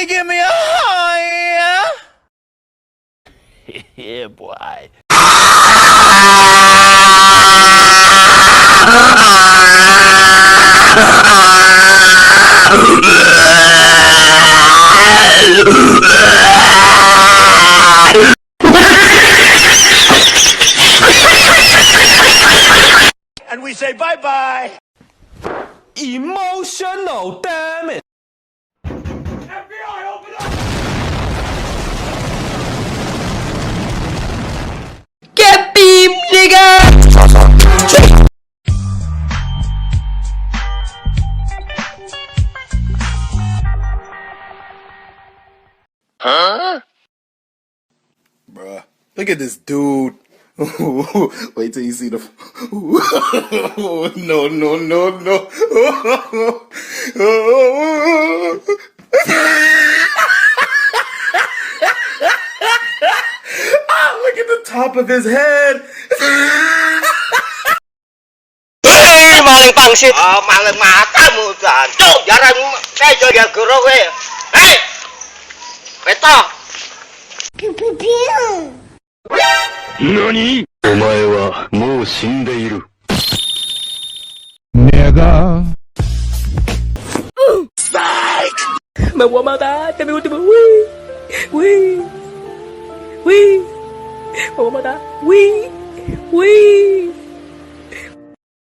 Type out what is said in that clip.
Somebody give me a high. Yeah, boy. And we say bye-bye. Emotional, damn it. FBI, open up. Get beam, nigga! Huh? Bruh, look at this dude. Wait till you see the. No, no, no, no. Look at the top of his head. Maling pangsit. Maling matamu kan. Tuh, jarang kayak jadi guru gue. Hei, beto. Nani? お前はもう死んでいる。Nigga. Me voy a matar, te me último. Wii, wii, wii. Me voy a matar. Wii, wii.